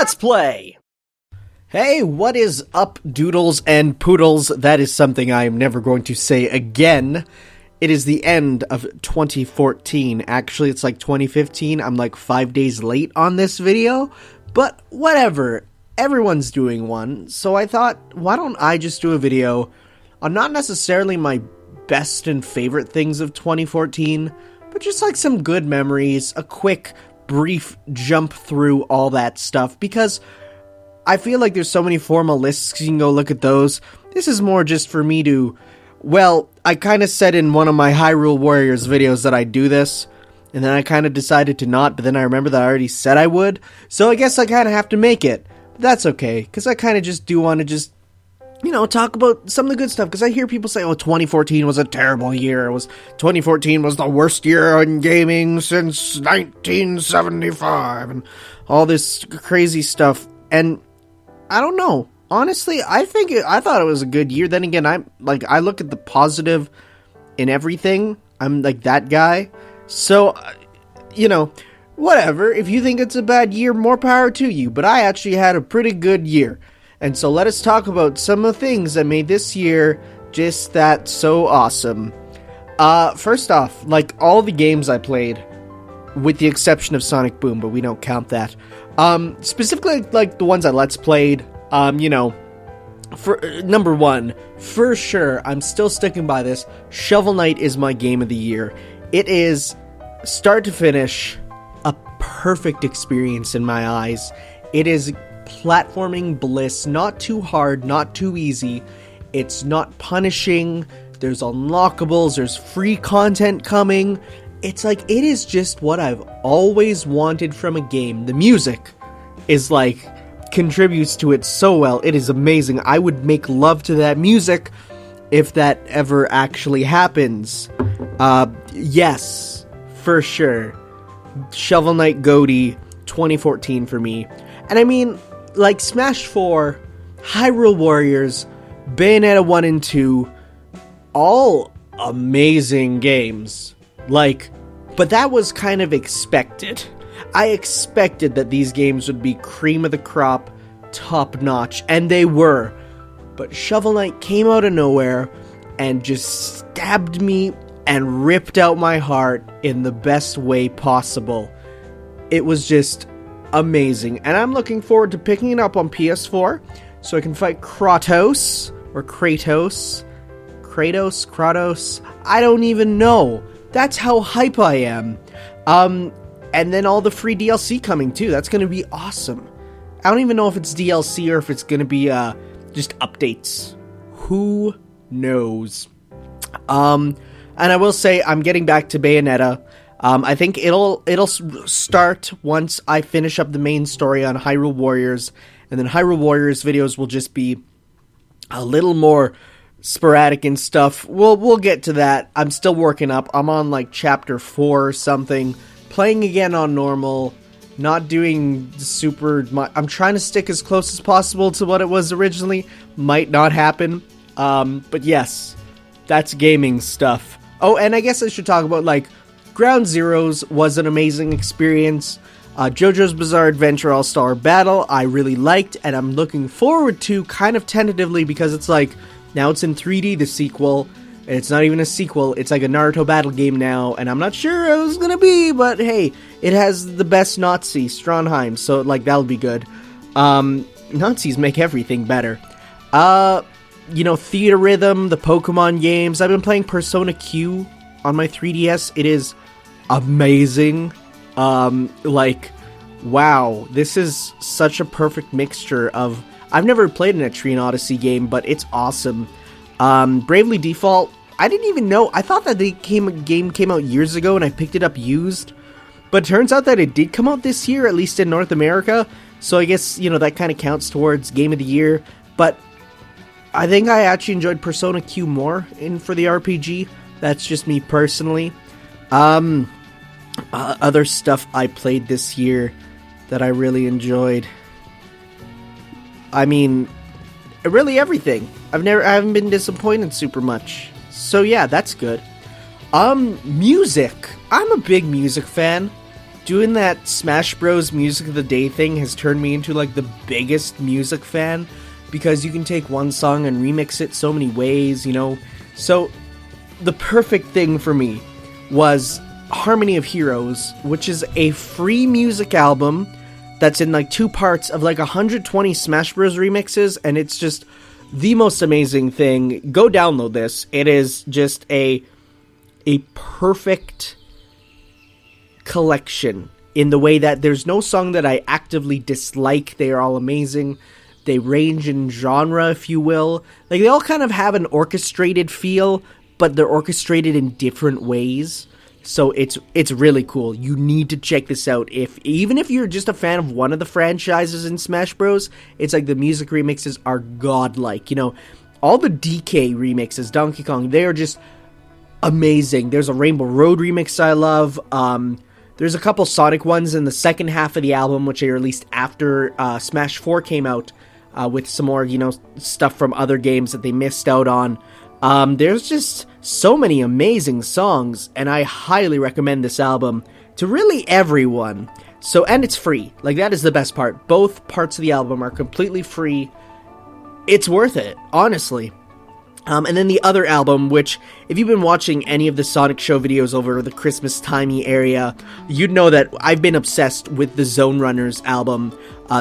Let's play! Hey, what is up, doodles and poodles? That is something I am never going to say again. It is the end of 2014. Actually, it's like 2015. I'm like 5 days late on this video, but whatever. Everyone's doing one, so I thought, why don't I just do a video on not necessarily my best and favorite things of 2014, but just like some good memories, a quick, brief jump through all that stuff, because I feel like there's so many formal lists, you can go look at those. This is more just for me to, well, I kind of said in one of my Hyrule Warriors videos that I'd do this, and then I kind of decided to not, but then I remember that I already said I would, so I guess I kind of have to make it. But that's okay, because I kind of just do want to just, you know, talk about some of the good stuff, because I hear people say, oh, 2014 was a terrible year, 2014 was the worst year in gaming since 1975, and all this crazy stuff, and I don't know. Honestly, I thought it was a good year. Then again, I look at the positive in everything. I'm like that guy. So, you know, whatever. If you think it's a bad year, more power to you. But I actually had a pretty good year. And so let us talk about some of the things that made this year just that so awesome. First off, like all the games I played, with the exception of Sonic Boom, but we don't count that. Specifically, like the ones I Let's Played, you know, for number one, for sure, I'm still sticking by this. Shovel Knight is my game of the year. It is, start to finish, a perfect experience in my eyes. It is platforming bliss, not too hard, not too easy. It's not punishing. There's unlockables, there's free content coming. It's like, it is just what I've always wanted from a game. The music is like, contributes to it so well. It is amazing. I would make love to that music if that ever actually happens. Yes, for sure. Shovel Knight GOTY 2014 for me. And I mean, like Smash 4, Hyrule Warriors, Bayonetta 1 and 2, all amazing games. Like, but that was kind of expected. I expected that these games would be cream of the crop, top notch, and they were. But Shovel Knight came out of nowhere and just stabbed me and ripped out my heart in the best way possible. It was just amazing, and I'm looking forward to picking it up on PS4 so I can fight Kratos, or Kratos, I don't even know. That's how hype I am. And then all the free DLC coming too. That's going to be awesome. I don't even know if it's DLC or if it's going to be just updates. Who knows? And I will say I'm getting back to Bayonetta. I think it'll start once I finish up the main story on Hyrule Warriors, and then Hyrule Warriors videos will just be a little more sporadic and stuff. We'll get to that. I'm still working up. I'm on like chapter 4 or something. Playing again on normal, not doing super much. I'm trying to stick as close as possible to what it was originally. Might not happen. But yes, that's gaming stuff. Oh, and I guess I should talk about, like, Ground Zeroes was an amazing experience. JoJo's Bizarre Adventure All-Star Battle, I really liked, and I'm looking forward to kind of tentatively, because it's like, now it's in 3D, the sequel. It's not even a sequel, it's like a Naruto battle game now, and I'm not sure it was gonna be, but hey, it has the best Nazi, Stronheim, so like, that'll be good. Nazis make everything better. You know, Theater Rhythm, the Pokemon games, I've been playing Persona Q on my 3DS, it is amazing. Like, wow, this is such a perfect mixture of, I've never played an Etrian Odyssey game, but it's awesome. Bravely Default, I didn't even know, I thought that the game came out years ago and I picked it up used, but it turns out that it did come out this year, at least in North America, so I guess, you know, that kind of counts towards Game of the Year, but I think I actually enjoyed Persona Q more for the RPG, that's just me personally. Other stuff I played this year that I really enjoyed, I mean, really everything. I haven't been disappointed super much. So yeah, that's good. Music. I'm a big music fan. doing that Smash Bros. Music of the Day thing has turned me into like the biggest music fan, because you can take one song and remix it so many ways, you know. So the perfect thing for me was Harmony of Heroes, which is a free music album that's in like 2 parts of like 120 Smash Bros. Remixes, and it's just the most amazing thing. Go download this. It is just a perfect collection in the way that there's no song that I actively dislike. They are all amazing. They range in genre, if you will. Like, they all kind of have an orchestrated feel, but they're orchestrated in different ways. So it's really cool. You need to check this out. Even if you're just a fan of one of the franchises in Smash Bros, it's like the music remixes are godlike. You know, all the DK remixes, Donkey Kong, they are just amazing. There's a Rainbow Road remix I love. There's a couple Sonic ones in the second half of the album, which they released after Smash 4 came out, with some more, you know, stuff from other games that they missed out on. There's just so many amazing songs, and I highly recommend this album to really everyone. So, and it's free. Like, that is the best part. Both parts of the album are completely free. It's worth it, honestly. And then the other album, which, if you've been watching any of the Sonic Show videos over the Christmas-timey area, you'd know that I've been obsessed with the Zone Runners album.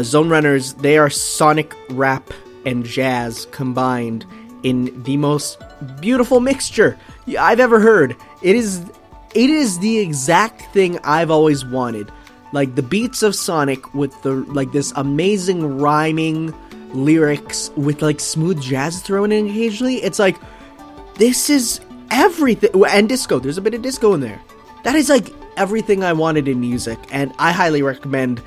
Zone Runners, they are Sonic rap and jazz combined in the most beautiful mixture I've ever heard. It is the exact thing I've always wanted. Like, the beats of Sonic with the, like, this amazing rhyming lyrics with, like, smooth jazz thrown in occasionally. It's like, this is everything. And disco, there's a bit of disco in there. That is, like, everything I wanted in music, and I highly recommend.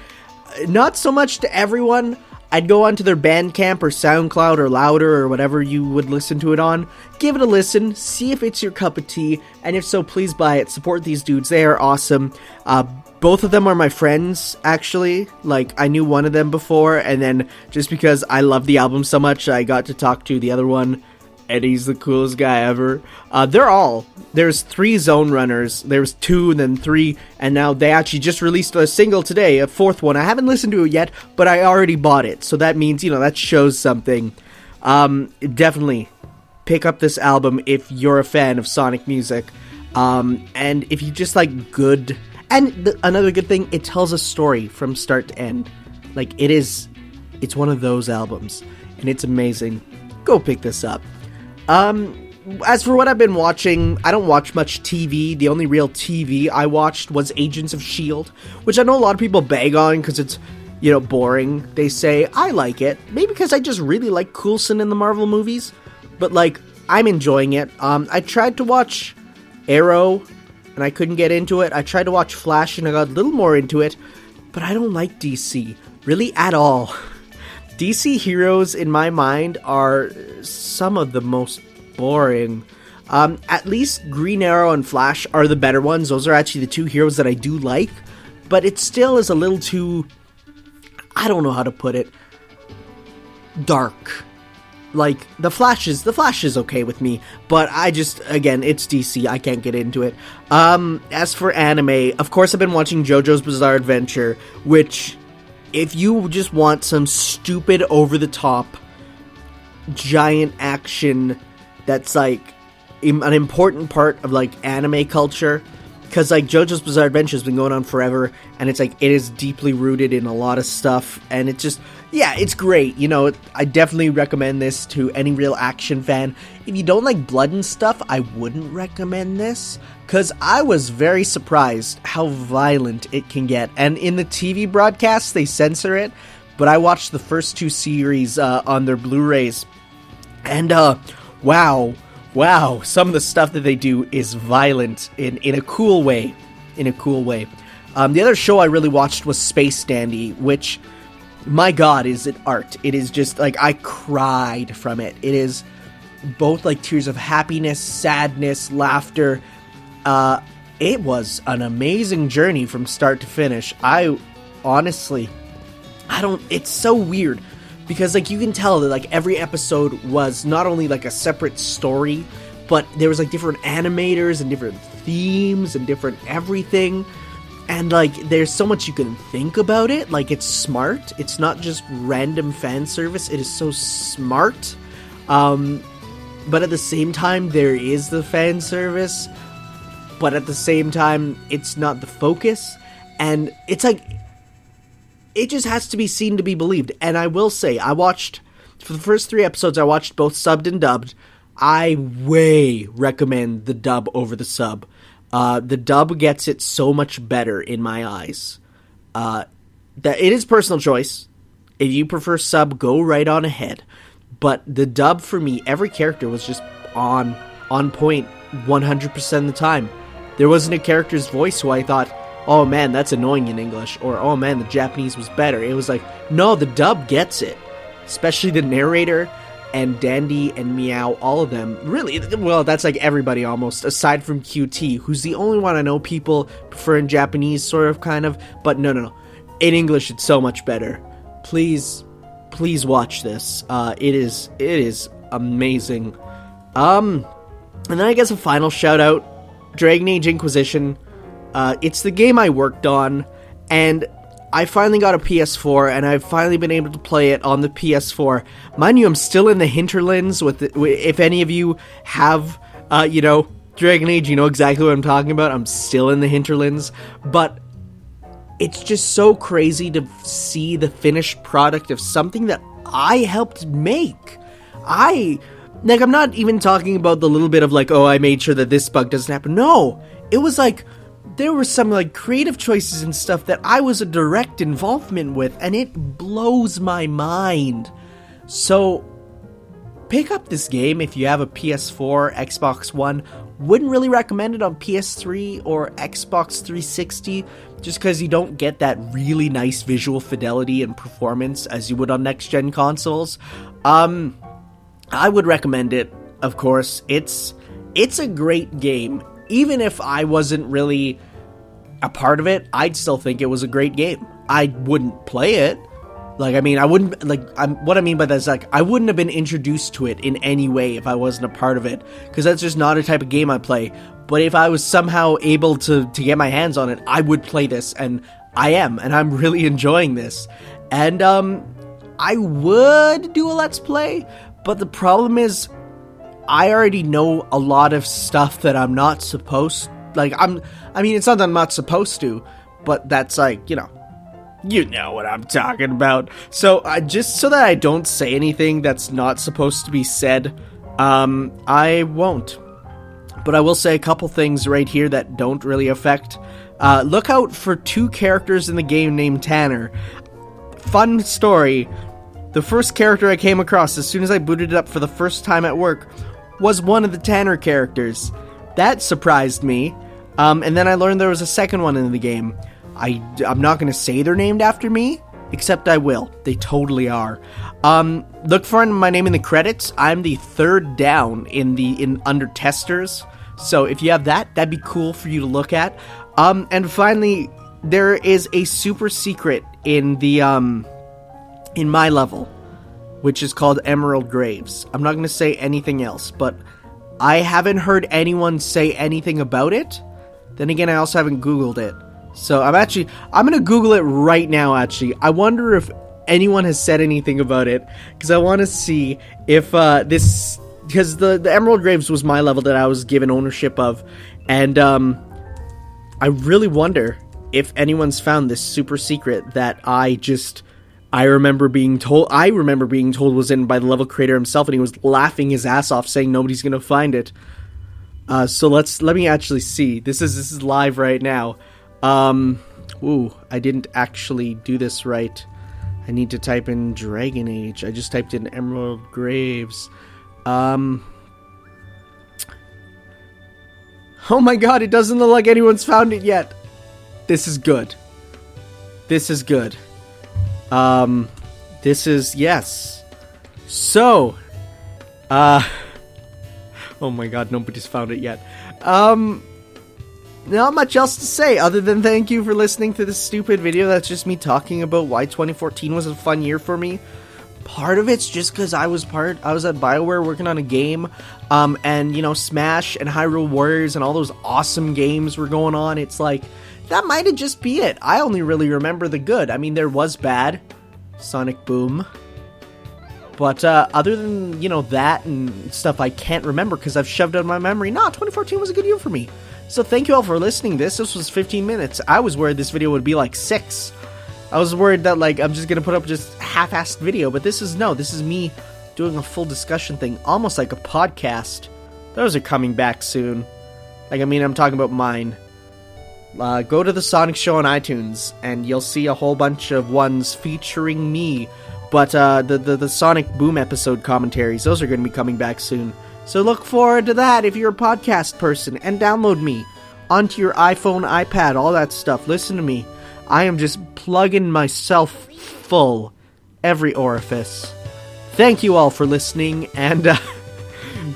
Not so much to everyone. I'd go onto their Bandcamp or SoundCloud or Louder or whatever you would listen to it on. Give it a listen, see if it's your cup of tea, and if so, please buy it. Support these dudes, they are awesome. Both of them are my friends, actually. Like, I knew one of them before, and then just because I love the album so much, I got to talk to the other one, and he's the coolest guy ever. There's 3 Zone Runners, there's 2 and then 3, and now they actually just released a single today, a 4th one. I haven't listened to it yet, but I already bought it, so that means, you know, that shows something. Definitely pick up this album if you're a fan of Sonic music, and if you just like good, and another good thing, it tells a story from start to end. Like, it's one of those albums, and it's amazing. Go pick this up. As for what I've been watching, I don't watch much TV. The only real TV I watched was Agents of S.H.I.E.L.D., which I know a lot of people bag on because it's, you know, boring. They say, I like it. Maybe because I just really like Coulson in the Marvel movies. But, like, I'm enjoying it. I tried to watch Arrow, and I couldn't get into it. I tried to watch Flash, and I got a little more into it. But I don't like DC. Really, at all. DC heroes, in my mind, are some of the most boring. At least Green Arrow and Flash are the better ones. Those are actually the 2 heroes that I do like. But it still is a little too, I don't know how to put it, dark. Like, the Flash is okay with me, but I just, again, it's DC, I can't get into it. As for anime, of course I've been watching JoJo's Bizarre Adventure, which, if you just want some stupid, over-the-top, giant action that's, like, an important part of, like, anime culture, because, like, JoJo's Bizarre Adventure has been going on forever, and it's, like, it is deeply rooted in a lot of stuff, and it just, yeah, it's great, you know, I definitely recommend this to any real action fan. If you don't like blood and stuff, I wouldn't recommend this, because I was very surprised how violent it can get, and in the TV broadcasts, they censor it, but I watched the first 2 series on their Blu-rays, and, wow, some of the stuff that they do is violent in a cool way. The other show I really watched was Space Dandy, which, my god, is it art. It is just, like, I cried from it. It is both, like, tears of happiness, sadness, laughter. It was an amazing journey from start to finish. It's so weird. Because, like, you can tell that, like, every episode was not only, like, a separate story, but there was, like, different animators and different themes and different everything. And, like, there's so much you can think about it. Like, it's smart. It's not just random fan service. It is so smart. But at the same time, there is the fan service. But at the same time, it's not the focus. And it's like, it just has to be seen to be believed. And I will say, for the first 3 episodes, I watched both subbed and dubbed. I way recommend the dub over the sub. The dub gets it so much better in my eyes. That it is personal choice. If you prefer sub, go right on ahead. But the dub for me, every character was just on point 100% of the time. There wasn't a character's voice who I thought, oh man, that's annoying in English, or oh man, the Japanese was better. It was like, no, the dub gets it. Especially the narrator and Dandy and Meow, all of them. Really, well, that's like everybody almost, aside from QT, who's the only one I know people prefer in Japanese, sort of, kind of. But no. In English, it's so much better. Please watch this. It is amazing. And then I guess a final shout out, Dragon Age Inquisition. It's the game I worked on, and I finally got a PS4, and I've finally been able to play it on the PS4. Mind you, I'm still in the hinterlands if any of you have, Dragon Age, you know exactly what I'm talking about. I'm still in the hinterlands, but it's just so crazy to see the finished product of something that I helped make. I'm not even talking about the little bit of like, oh, I made sure that this bug doesn't happen. No, it was like, there were some like creative choices and stuff that I was a direct involvement with, and it blows my mind. So pick up this game if you have a PS4, Xbox One. Wouldn't really recommend it on PS3 or Xbox 360, just because you don't get that really nice visual fidelity and performance as you would on next-gen consoles. I would recommend it, of course. It's a great game. Even if I wasn't really a part of it, I'd still think it was a great game. I wouldn't play it. Like, I mean, I wouldn't, like, what I mean by that is, like, I wouldn't have been introduced to it in any way if I wasn't a part of it, because that's just not a type of game I play. But if I was somehow able to get my hands on it, I would play this, and I am, and I'm really enjoying this. And, I would do a Let's Play, but the problem is, I already know a lot of stuff that I'm not supposed, like, it's not that I'm not supposed to, but that's like, you know what I'm talking about. So, just so that I don't say anything that's not supposed to be said, I won't. But I will say a couple things right here that don't really affect. Look out for 2 characters in the game named Tanner. Fun story. The first character I came across as soon as I booted it up for the first time at work was one of the Tanner characters. That surprised me. And then I learned there was a second one in the game. I'm not going to say they're named after me, except I will. They totally are. Look for my name in the credits. I'm the 3rd down in under testers. So if you have that, that'd be cool for you to look at. And finally, there is a super secret in the in my level, which is called Emerald Graves. I'm not going to say anything else, but I haven't heard anyone say anything about it. Then again, I also haven't Googled it. So I'm going to Google it right now, actually. I wonder if anyone has said anything about it, because I want to see if because the Emerald Graves was my level that I was given ownership of, and I really wonder if anyone's found this super secret that I remember being told was in by the level creator himself, and he was laughing his ass off saying nobody's going to find it. So let me actually see. This is live right now. I didn't actually do this right. I need to type in Dragon Age. I just typed in Emerald Graves. Oh my god, it doesn't look like anyone's found it yet. This is good. This is, yes. So, oh my god, nobody's found it yet. Not much else to say other than thank you for listening to this stupid video. That's just me talking about why 2014 was a fun year for me. Part of it's just because I was at BioWare working on a game, and, Smash and Hyrule Warriors and all those awesome games were going on. It's like, that might just be it. I only really remember the good. I mean, there was bad. Sonic Boom. But other than, that and stuff, I can't remember because I've shoved out of my memory. 2014 was a good year for me. So thank you all for listening. This was 15 minutes. I was worried this video would be like 6. I was worried that, I'm just going to put up just half-assed video. But this is me doing a full discussion thing, almost like a podcast. Those are coming back soon. I'm talking about mine. Go to the Sonic Show on iTunes, and you'll see a whole bunch of ones featuring me. But the Sonic Boom episode commentaries, those are going to be coming back soon. So look forward to that if you're a podcast person, and download me onto your iPhone, iPad, all that stuff. Listen to me. I am just plugging myself full every orifice. Thank you all for listening, and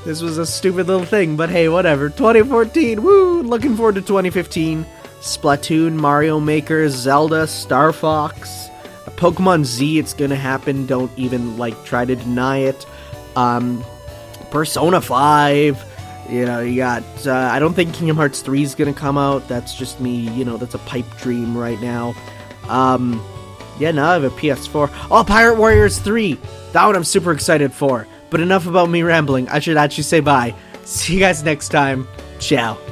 this was a stupid little thing, but hey, whatever. 2014, woo! Looking forward to 2015. Splatoon, Mario Maker, Zelda, Star Fox, Pokemon Z, it's gonna happen. Don't even, try to deny it. Persona 5. You got, I don't think Kingdom Hearts 3 is gonna come out. That's just me, that's a pipe dream right now. Now I have a PS4. Oh, Pirate Warriors 3! That one I'm super excited for. But enough about me rambling. I should actually say bye. See you guys next time. Ciao.